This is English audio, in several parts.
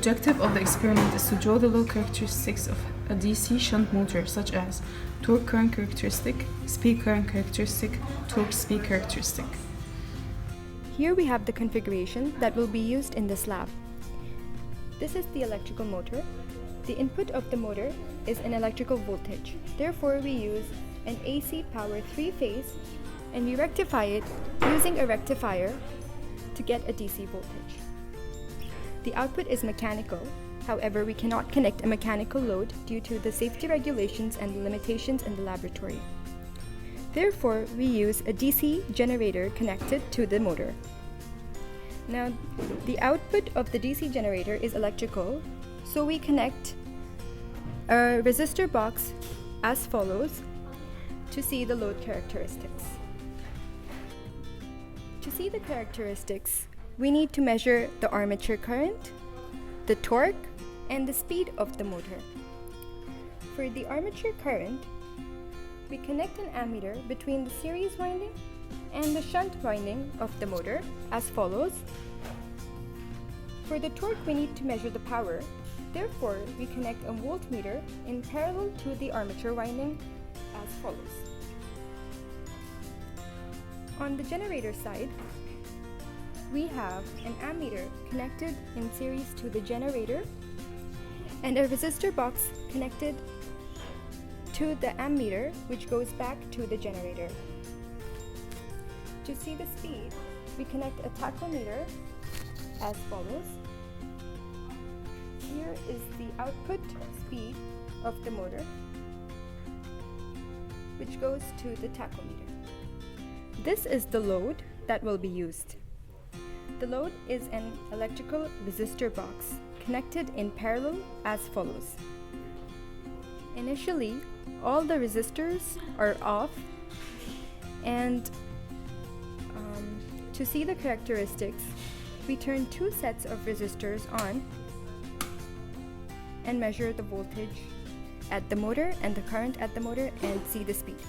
objective of the experiment is to draw the load characteristics of a DC shunt motor, such as torque current characteristic, speed current characteristic, torque speed characteristic. Here we have the configuration that will be used in this lab. This is the electrical motor. The input of the motor is an electrical voltage. Therefore, we use an AC power 3-phase and we rectify it using a rectifier to get a DC voltage. The output is mechanical. However, we cannot connect a mechanical load due to the safety regulations and the limitations in the laboratory. Therefore, we use a DC generator connected to the motor. Now, the output of the DC generator is electrical, so we connect a resistor box as follows to see the load characteristics. To see the characteristics, we need to measure the armature current, the torque, and the speed of the motor. For the armature current, we connect an ammeter between the series winding and the shunt winding of the motor as follows. For the torque, we need to measure the power. Therefore, we connect a voltmeter in parallel to the armature winding as follows. On the generator side, we have an ammeter connected in series to the generator and a resistor box connected to the ammeter, which goes back to the generator. To see the speed, we connect a tachometer as follows. Here is the output speed of the motor, which goes to the tachometer. This is the load that will be used. The load is an electrical resistor box connected in parallel as follows. Initially, all the resistors are off, and to see the characteristics, we turn 2 sets of resistors on and measure the voltage at the motor and the current at the motor and see the speed.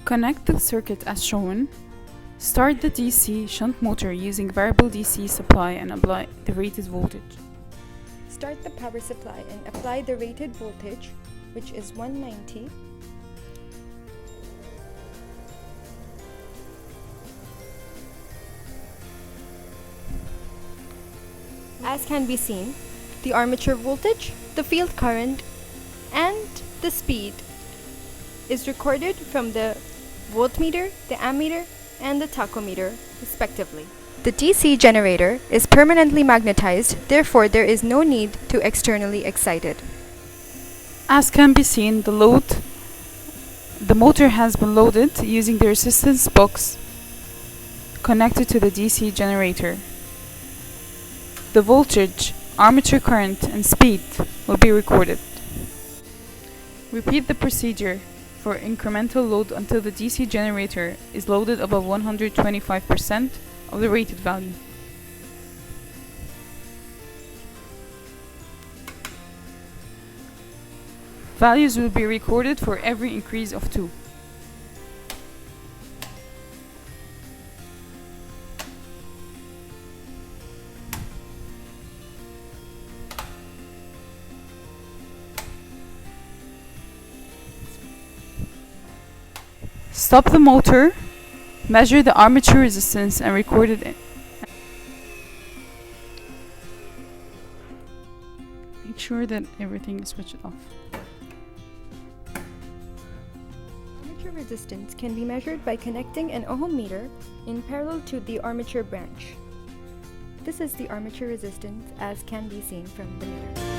Connect the circuit as shown. Start the DC shunt motor using variable DC supply and apply the rated voltage. Start the power supply and apply the rated voltage, which is 190. As can be seen, the armature voltage, the field current, and the speed is recorded from the voltmeter, the ammeter, and the tachometer, respectively. The DC generator is permanently magnetized, therefore there is no need to externally excite it. As can be seen, the motor has been loaded using the resistance box connected to the DC generator. The voltage, armature current, and speed will be recorded. Repeat the procedure for incremental load until the DC generator is loaded above 125% of the rated value. Values will be recorded for every increase of 2. Stop the motor, measure the armature resistance and record it. Make sure that everything is switched off. Armature resistance can be measured by connecting an ohm meter in parallel to the armature branch. This is the armature resistance as can be seen from the meter.